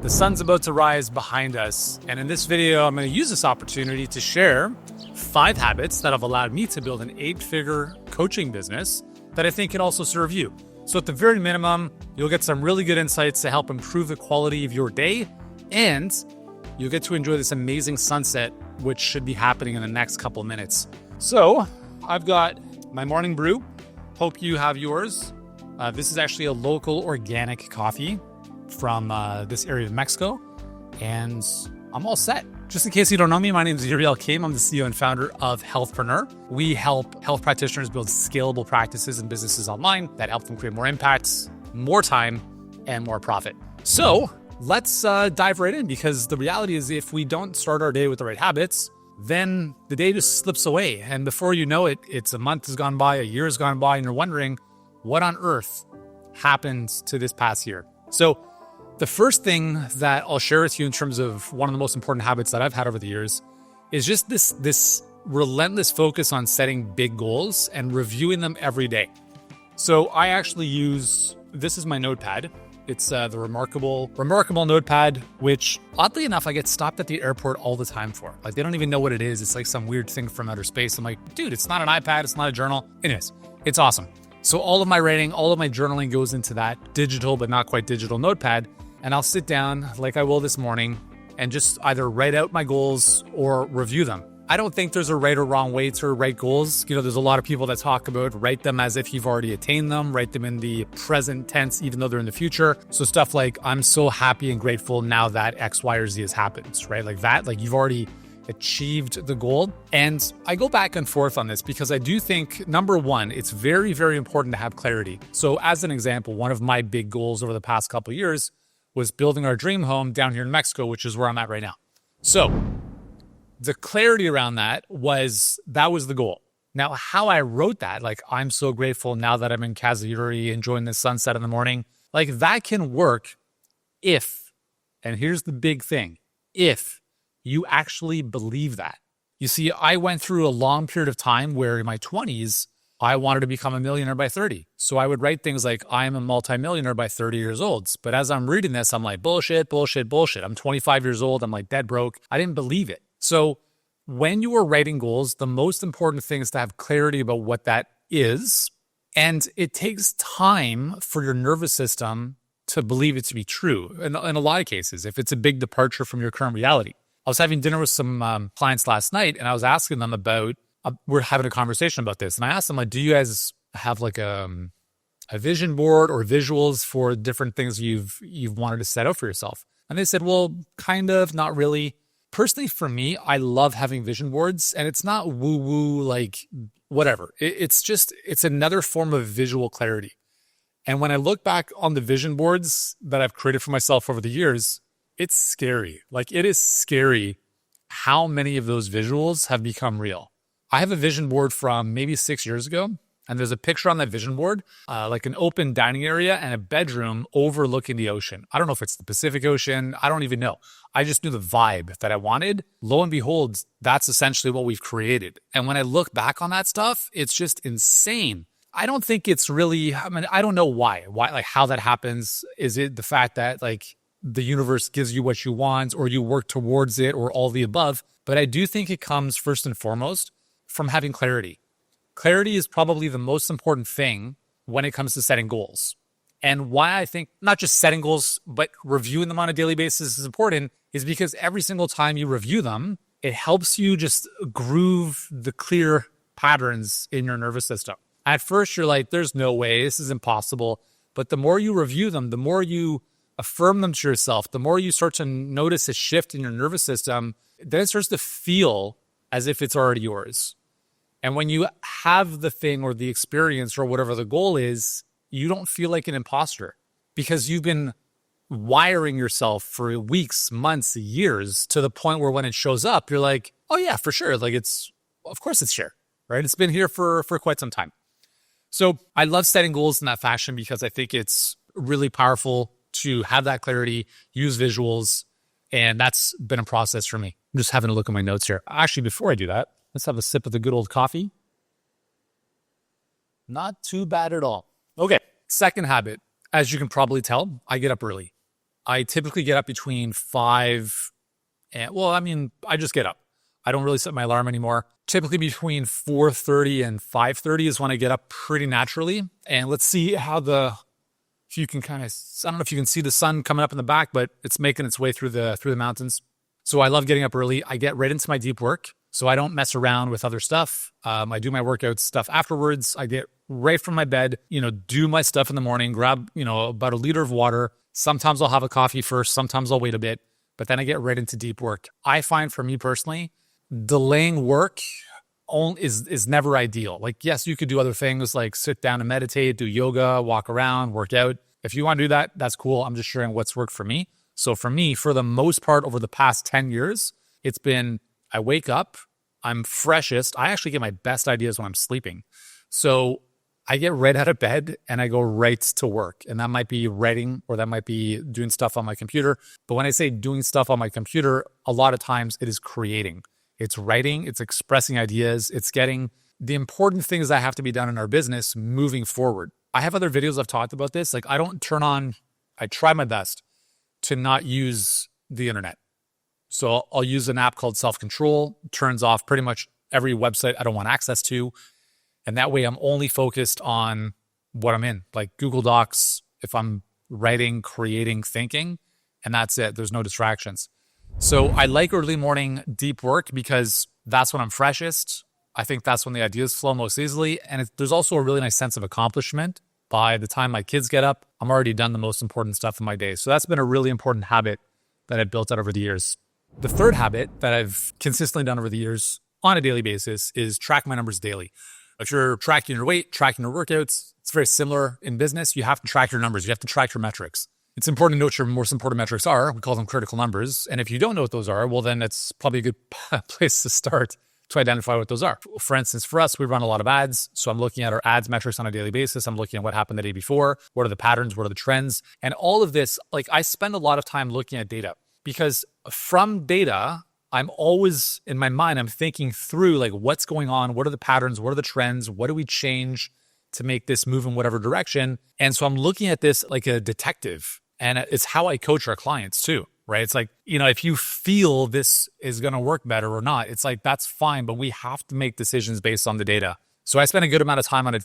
The sun's about to rise behind us, and in this video, I'm going to use this opportunity to share 5 habits that have allowed me to build an 8-figure coaching business that I think can also serve you. So at the very minimum, you'll get some really good insights to help improve the quality of your day, and you'll get to enjoy this amazing sunset, which should be happening in the next couple of minutes. So I've got my morning brew. Hope you have yours. This is actually a local organic coffee from this area of Mexico, and I'm all set. Just in case you don't know me, my name is Uriel Kim. I'm the CEO and founder of Healthpreneur. We help health practitioners build scalable practices and businesses online that help them create more impacts, more time, and more profit. So let's dive right in, because the reality is if we don't start our day with the right habits, then the day just slips away. And before you know it, it's a month has gone by, a year has gone by, and you're wondering what on earth happened to this past year. So the first thing that I'll share with you in terms of one of the most important habits that I've had over the years is just this relentless focus on setting big goals and reviewing them every day. So I actually this is my notepad. It's the remarkable notepad, which oddly enough, I get stopped at the airport all the time for. Like, they don't even know what it is. It's like some weird thing from outer space. I'm like, dude, it's not an iPad. It's not a journal. Anyways, it's awesome. So all of my writing, all of my journaling goes into that digital, but not quite digital notepad. And I'll sit down like I will this morning and just either write out my goals or review them. I don't think there's a right or wrong way to write goals. You know, there's a lot of people that talk about write them as if you've already attained them, write them in the present tense, even though they're in the future. So stuff like, I'm so happy and grateful now that X, Y, or Z has happened, right? Like that, like you've already achieved the goal. And I go back and forth on this because I do think, number one, it's very, very important to have clarity. So as an example, one of my big goals over the past couple of years was building our dream home down here in Mexico, which is where I'm at right now. So the clarity around that was the goal. Now, how I wrote that, like, I'm so grateful now that I'm in Kazayuri enjoying the sunset in the morning, like that can work if, and here's the big thing, if you actually believe that. You see, I went through a long period of time where in my 20s, I wanted to become a millionaire by 30. So I would write things like, I am a multimillionaire by 30 years old. But as I'm reading this, I'm like, bullshit, bullshit, bullshit. I'm 25 years old. I'm like dead broke. I didn't believe it. So when you are writing goals, the most important thing is to have clarity about what that is. And it takes time for your nervous system to believe it to be true. In a lot of cases, if it's a big departure from your current reality. I was having dinner with some clients last night, and I was asking them about, we're having a conversation about this. And I asked them, like, do you guys have like a vision board or visuals for different things you've wanted to set out for yourself? And they said, well, kind of, not really. Personally, for me, I love having vision boards, and it's not woo-woo, like whatever. It's another form of visual clarity. And when I look back on the vision boards that I've created for myself over the years, it's scary. Like, it is scary how many of those visuals have become real. I have a vision board from maybe 6 years ago, and there's a picture on that vision board, like an open dining area and a bedroom overlooking the ocean. I don't know if it's the Pacific Ocean. I don't even know. I just knew the vibe that I wanted. Lo and behold, that's essentially what we've created. And when I look back on that stuff, it's just insane. I don't think it's really, I don't know why, like how that happens. Is it the fact that like the universe gives you what you want, or you work towards it, or all the above? But I do think it comes first and foremost from having clarity. Clarity is probably the most important thing when it comes to setting goals. And why I think not just setting goals, but reviewing them on a daily basis is important is because every single time you review them, it helps you just groove the clear patterns in your nervous system. At first, you're like, there's no way, this is impossible. But the more you review them, the more you affirm them to yourself, the more you start to notice a shift in your nervous system, then it starts to feel as if it's already yours. And when you have the thing or the experience or whatever the goal is, you don't feel like an imposter because you've been wiring yourself for weeks, months, years to the point where when it shows up, you're like, oh yeah, for sure. Like of course it's here, right? It's been here for quite some time. So I love setting goals in that fashion because I think it's really powerful to have that clarity, use visuals, and that's been a process for me. I'm just having a look at my notes here. Actually, before I do that, let's have a sip of the good old coffee. Not too bad at all. Okay, second habit. As you can probably tell, I get up early. I typically get up between 5 and, well, I mean, I just get up. I don't really set my alarm anymore. Typically between 4:30 and 5:30 is when I get up pretty naturally. And let's see how if you can kind of, I don't know if you can see the sun coming up in the back, but it's making its way through the mountains. So I love getting up early. I get right into my deep work. So I don't mess around with other stuff. I do my workout stuff afterwards. I get right from my bed, do my stuff in the morning, grab, about a liter of water. Sometimes I'll have a coffee first. Sometimes I'll wait a bit, but then I get right into deep work. I find for me personally, delaying work is never ideal. Like, yes, you could do other things like sit down and meditate, do yoga, walk around, work out. If you want to do that, that's cool. I'm just sharing what's worked for me. So for me, for the most part, over the past 10 years, it's been, I wake up, I'm freshest. I actually get my best ideas when I'm sleeping. So I get right out of bed and I go right to work. And that might be writing or that might be doing stuff on my computer. But when I say doing stuff on my computer, a lot of times it is creating. It's writing, it's expressing ideas, it's getting the important things that have to be done in our business moving forward. I have other videos I've talked about this. Like I try my best to not use the internet. So I'll use an app called Self-Control, turns off pretty much every website I don't want access to. And that way I'm only focused on what I'm in, like Google Docs, if I'm writing, creating, thinking, and that's it. There's no distractions. So I like early morning deep work because that's when I'm freshest. I think that's when the ideas flow most easily. And there's also a really nice sense of accomplishment. By the time my kids get up, I'm already done the most important stuff in my day. So that's been a really important habit that I've built out over the years. The third habit that I've consistently done over the years on a daily basis is track my numbers daily. If you're tracking your weight, tracking your workouts, it's very similar in business. You have to track your numbers. You have to track your metrics. It's important to know what your most important metrics are. We call them critical numbers. And if you don't know what those are, well, then it's probably a good place to start to identify what those are. For instance, for us, we run a lot of ads. So I'm looking at our ads metrics on a daily basis. I'm looking at what happened the day before. What are the patterns? What are the trends? And all of this, like I spend a lot of time looking at data because from data, I'm always in my mind, I'm thinking through like what's going on? What are the patterns? What are the trends? What do we change to make this move in whatever direction? And so I'm looking at this like a detective. And it's how I coach our clients too, right? It's like, if you feel this is going to work better or not, it's like, that's fine, but we have to make decisions based on the data. So I spend a good amount of time on it.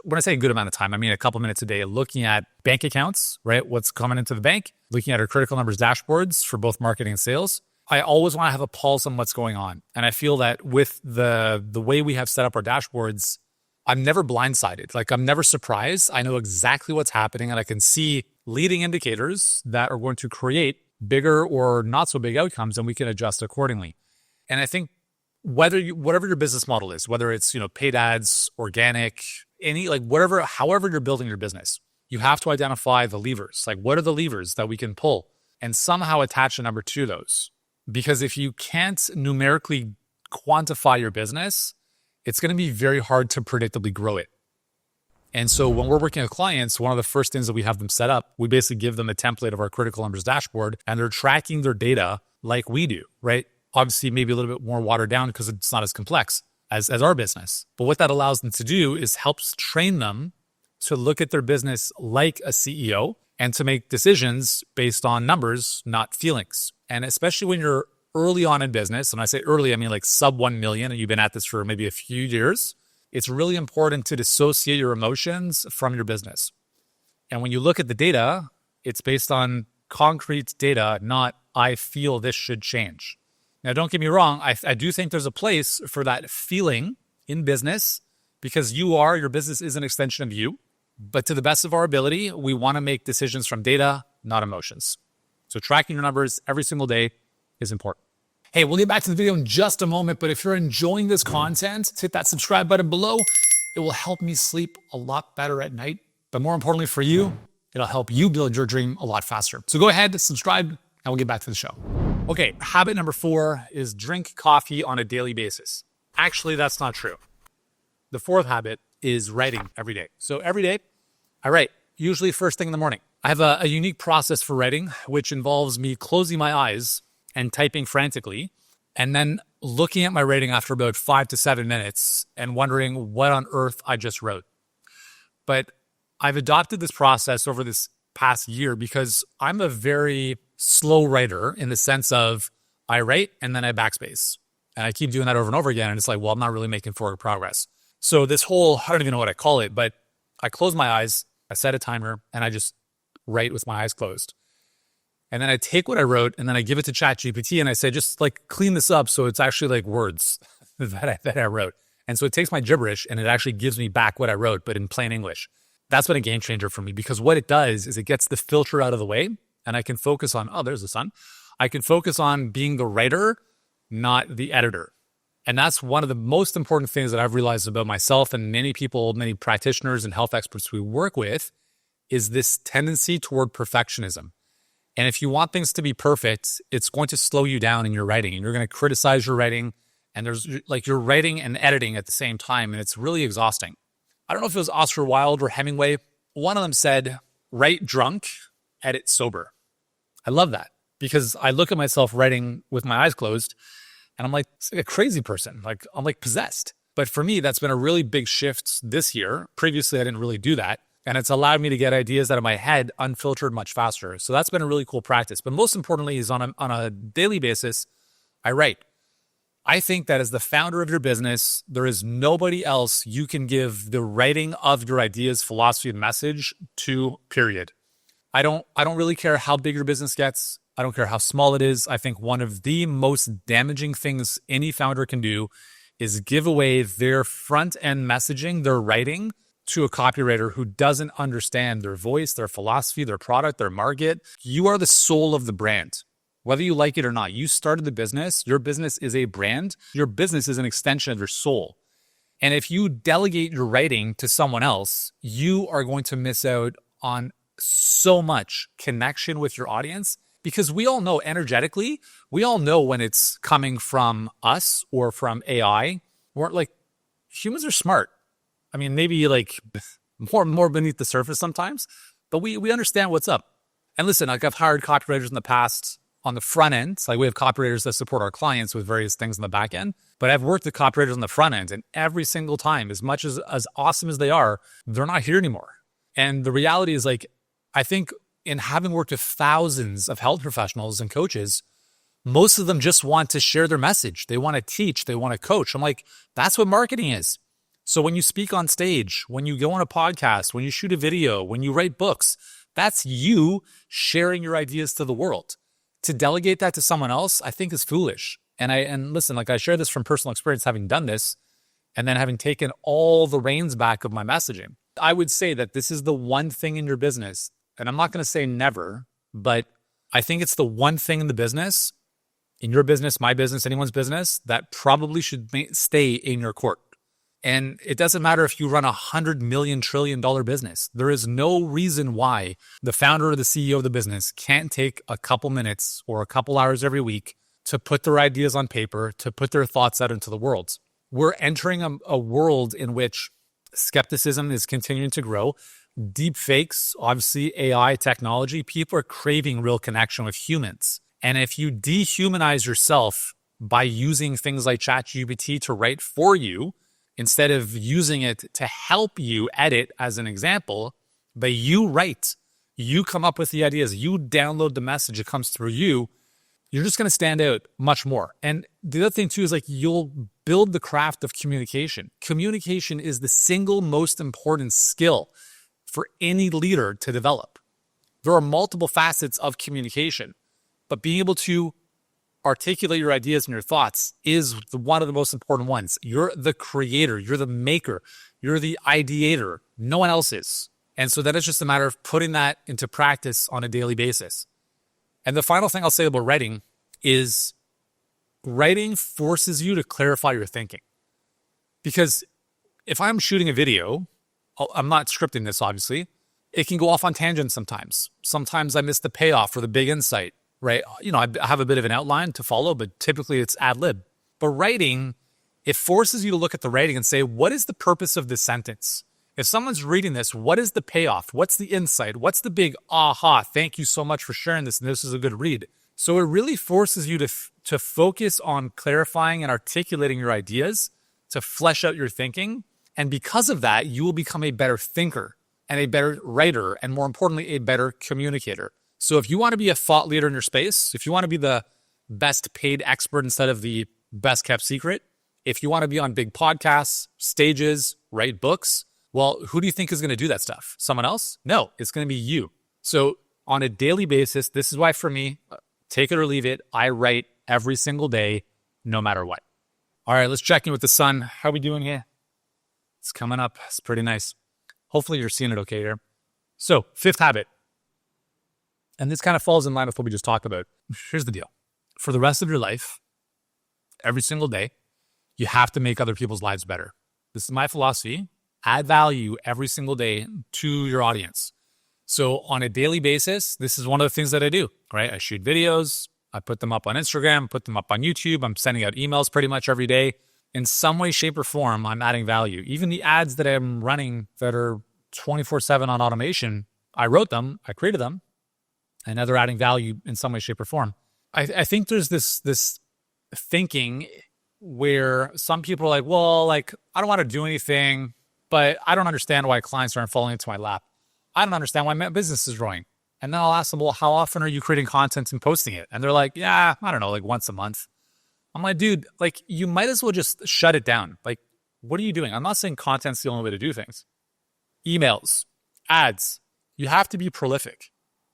When I say a good amount of time, I mean a couple minutes a day looking at bank accounts, right? What's coming into the bank, looking at our critical numbers dashboards for both marketing and sales. I always want to have a pulse on what's going on. And I feel that with the way we have set up our dashboards, I'm never blindsided. Like I'm never surprised. I know exactly what's happening and I can see leading indicators that are going to create bigger or not so big outcomes, and we can adjust accordingly. And I think whatever your business model is, whether it's, paid ads, organic, however you're building your business, you have to identify the levers. Like what are the levers that we can pull and somehow attach a number to those? Because if you can't numerically quantify your business, it's going to be very hard to predictably grow it. And so when we're working with clients, one of the first things that we have them set up, we basically give them a template of our critical numbers dashboard, and they're tracking their data like we do, right? Obviously, maybe a little bit more watered down because it's not as complex as our business. But what that allows them to do is helps train them to look at their business like a CEO and to make decisions based on numbers, not feelings. And especially when you're early on in business, and I say early, I mean like sub 1 million, and you've been at this for maybe a few years, it's really important to dissociate your emotions from your business. And when you look at the data, it's based on concrete data, not I feel this should change. Now, don't get me wrong. I do think there's a place for that feeling in business because your business is an extension of you. But to the best of our ability, we want to make decisions from data, not emotions. So tracking your numbers every single day is important. Hey, we'll get back to the video in just a moment, but if you're enjoying this content, hit that subscribe button below. It will help me sleep a lot better at night. But more importantly for you, it'll help you build your dream a lot faster. So go ahead, subscribe, and we'll get back to the show. Okay, habit number 4 is drink coffee on a daily basis. Actually, that's not true. The 4th habit is writing every day. So every day, I write, usually first thing in the morning. I have a unique process for writing, which involves me closing my eyes and typing frantically, and then looking at my writing after about 5 to 7 minutes and wondering what on earth I just wrote. But I've adopted this process over this past year because I'm a very slow writer in the sense of I write and then I backspace. And I keep doing that over and over again. And it's like, well, I'm not really making forward progress. So this whole, I don't even know what I call it, but I close my eyes, I set a timer, and I just write with my eyes closed. And then I take what I wrote and then I give it to ChatGPT and I say, just like clean this up so it's actually like words that I wrote. And so it takes my gibberish and it actually gives me back what I wrote, but in plain English. That's been a game changer for me because what it does is it gets the filter out of the way and I can focus on, oh, there's the sun. I can focus on being the writer, not the editor. And that's one of the most important things that I've realized about myself and many people, many practitioners and health experts we work with is this tendency toward perfectionism. And if you want things to be perfect, it's going to slow you down in your writing and you're going to criticize your writing. And there's like you're writing and editing at the same time. And it's really exhausting. I don't know if it was Oscar Wilde or Hemingway. One of them said, write drunk, edit sober. I love that because I look at myself writing with my eyes closed and I'm like a crazy person. Like I'm like possessed. But for me, that's been a really big shift this year. Previously, I didn't really do that. And it's allowed me to get ideas out of my head unfiltered much faster. So that's been a really cool practice. But most importantly is on a daily basis, I write. I think that as the founder of your business, there is nobody else you can give the writing of your ideas, philosophy, and message to, period. I don't really care how big your business gets. I don't care how small it is. I think one of the most damaging things any founder can do is give away their front end messaging, their writing, to a copywriter who doesn't understand their voice, their philosophy, their product, their market. You are the soul of the brand. Whether you like it or not, you started the business. Your business is a brand. Your business is an extension of your soul. And if you delegate your writing to someone else, you are going to miss out on so much connection with your audience because we all know energetically, we all know when it's coming from us or from AI. We're like, humans are smart. I mean, maybe like more beneath the surface sometimes, but we understand what's up. And listen, like I've hired copywriters in the past on the front end. Like we have copywriters that support our clients with various things on the back end, but I've worked with copywriters on the front end and every single time, as much as awesome as they are, they're not here anymore. And the reality is like, I think in having worked with thousands of health professionals and coaches, most of them just want to share their message. They want to teach, they want to coach. I'm like, that's what marketing is. So when you speak on stage, when you go on a podcast, when you shoot a video, when you write books, that's you sharing your ideas to the world. To delegate that to someone else, I think is foolish. And listen, like I share this from personal experience, having done this, and then having taken all the reins back of my messaging. I would say that this is the one thing in your business, and I'm not going to say never, but I think it's the one thing in the business, in your business, my business, anyone's business, that probably should stay in your court. And it doesn't matter if you run $100 million trillion business. There is no reason why the founder or the CEO of the business can't take a couple minutes or a couple hours every week to put their ideas on paper, to put their thoughts out into the world. We're entering a world in which skepticism is continuing to grow. Deep fakes, obviously AI technology, people are craving real connection with humans. And if you dehumanize yourself by using things like ChatGPT to write for you, instead of using it to help you edit as an example, but you write, you come up with the ideas, you download the message, it comes through you, you're just going to stand out much more. And the other thing too is like you'll build the craft of communication. Communication is the single most important skill for any leader to develop. There are multiple facets of communication, but being able to articulate your ideas and your thoughts is one of the most important ones. You're the creator, you're the maker, you're the ideator. No one else is. And so then it's just a matter of putting that into practice on a daily basis. And the final thing I'll say about writing is writing forces you to clarify your thinking. Because if I'm shooting a video, I'm not scripting this obviously, it can go off on tangents sometimes. Sometimes I miss the payoff or the big insight. Right? You know, I have a bit of an outline to follow, but typically it's ad lib. But writing, it forces you to look at the writing and say, what is the purpose of this sentence? If someone's reading this, what is the payoff? What's the insight? What's the big aha? Thank you so much for sharing this. And this is a good read. So it really forces you to focus on clarifying and articulating your ideas, to flesh out your thinking. And because of that, you will become a better thinker. and a better writer, and more importantly, a better communicator. So if you want to be a thought leader in your space, if you want to be the best paid expert instead of the best kept secret, if you want to be on big podcasts, stages, write books, well, who do you think is going to do that stuff? Someone else? No, it's going to be you. So on a daily basis, this is why for me, take it or leave it, I write every single day, no matter what. All right, let's check in with the sun. How are we doing here? It's coming up. It's pretty nice. Hopefully you're seeing it okay here. So, fifth habit. And this kind of falls in line with what we just talked about. Here's the deal. For the rest of your life, every single day, you have to make other people's lives better. This is my philosophy. Add value every single day to your audience. So on a daily basis, this is one of the things that I do, right? I shoot videos. I put them up on Instagram, put them up on YouTube. I'm sending out emails pretty much every day. In some way, shape, or form, I'm adding value. Even the ads that I'm running that are 24/7 on automation, I wrote them, I created them, and now they're adding value in some way, shape, or form. I think there's this thinking where some people are like, well, like, I don't want to do anything, but I don't understand why clients aren't falling into my lap. I don't understand why my business is growing. And then I'll ask them, well, how often are you creating content and posting it? And they're like, yeah, I don't know, like once a month. I'm like, dude, like, you might as well just shut it down. Like, what are you doing? I'm not saying content's the only way to do things. Emails, ads, you have to be prolific.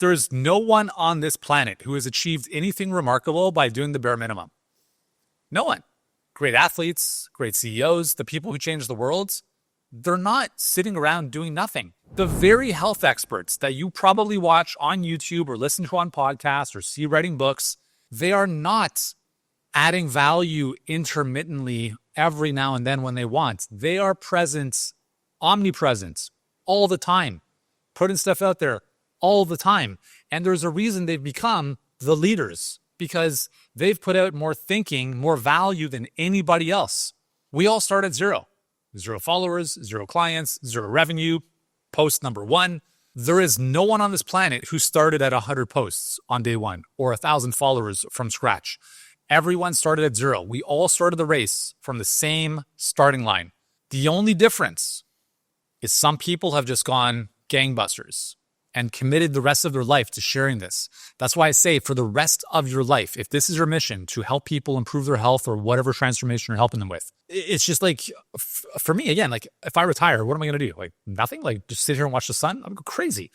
There's no one on this planet who has achieved anything remarkable by doing the bare minimum. No one. Great athletes, great CEOs, the people who change the world, they're not sitting around doing nothing. The very health experts that you probably watch on YouTube or listen to on podcasts or see writing books, they are not adding value intermittently every now and then when they want. They are present, omnipresent, all the time, putting stuff out there all the time. And there's a reason they've become the leaders, because they've put out more thinking, more value than anybody else. We all start at zero. 0 followers, 0 clients, 0 revenue, post number 1. There is no one on this planet who started at 100 posts on day 1 or 1,000 followers from scratch. Everyone started at 0. We all started the race from the same starting line. The only difference is some people have just gone gangbusters and committed the rest of their life to sharing this. That's why I say, for the rest of your life, if this is your mission to help people improve their health or whatever transformation you're helping them with, it's just like, for me, again, like, if I retire, what am I going to do? Like, nothing? Like, just sit here and watch the sun? I'm going to go crazy.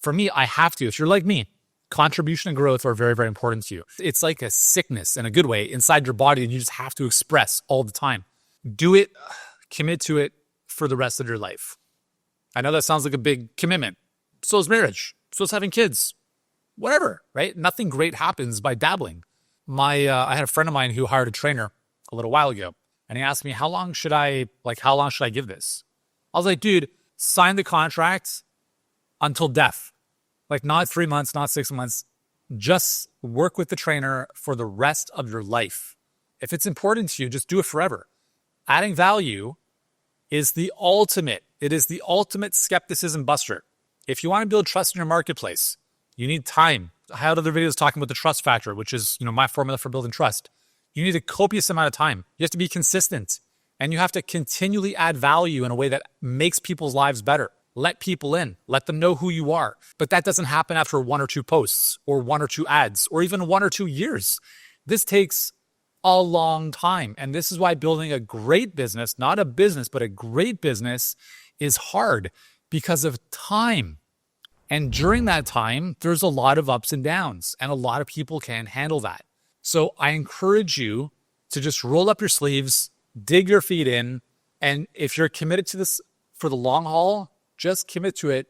For me, I have to. If you're like me, contribution and growth are very, very important to you. It's like a sickness in a good way inside your body, and you just have to express all the time. Do it, commit to it for the rest of your life. I know that sounds like a big commitment. So is marriage. So is having kids. Whatever, right? Nothing great happens by dabbling. I had a friend of mine who hired a trainer a little while ago, and he asked me, how long should I give this? I was like, dude, sign the contract until death. Like, not 3 months, not 6 months. Just work with the trainer for the rest of your life. If it's important to you, just do it forever. Adding value is the ultimate. It is the ultimate skepticism buster. If you want to build trust in your marketplace, you need time. I had other videos talking about the trust factor, which is, my formula for building trust. You need a copious amount of time. You have to be consistent, and you have to continually add value in a way that makes people's lives better. Let people in, let them know who you are. But that doesn't happen after 1 or 2 posts or 1 or 2 ads or even 1 or 2 years. This takes a long time. And this is why building a great business, not a business, but a great business, is hard because of time. And during that time, there's a lot of ups and downs, and a lot of people can't handle that. So I encourage you to just roll up your sleeves, dig your feet in, and if you're committed to this for the long haul, just commit to it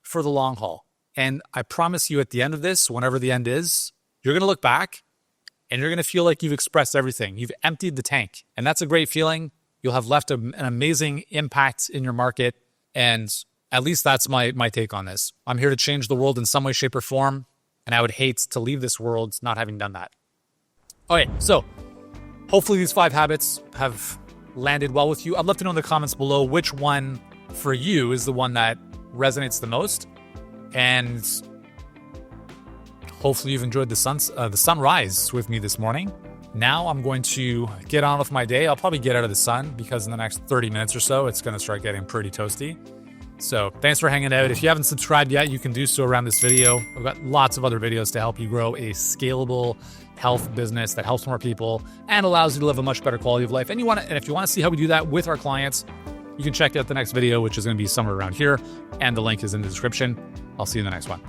for the long haul. And I promise you, at the end of this, whenever the end is, you're going to look back and you're going to feel like you've expressed everything. You've emptied the tank, and that's a great feeling. You'll have left an amazing impact in your market, and at least that's my take on this. I'm here to change the world in some way, shape, or form, and I would hate to leave this world not having done that. Okay, so hopefully these 5 habits have landed well with you. I'd love to know in the comments below which one for you is the one that resonates the most, and hopefully you've enjoyed the sunrise with me this morning. Now I'm going to get on with my day. I'll probably get out of the sun because in the next 30 minutes or so, it's going to start getting pretty toasty. So thanks for hanging out. If you haven't subscribed yet, you can do so around this video. I've got lots of other videos to help you grow a scalable health business that helps more people and allows you to live a much better quality of life. And if you want to see how we do that with our clients, you can check out the next video, which is going to be somewhere around here. And the link is in the description. I'll see you in the next one.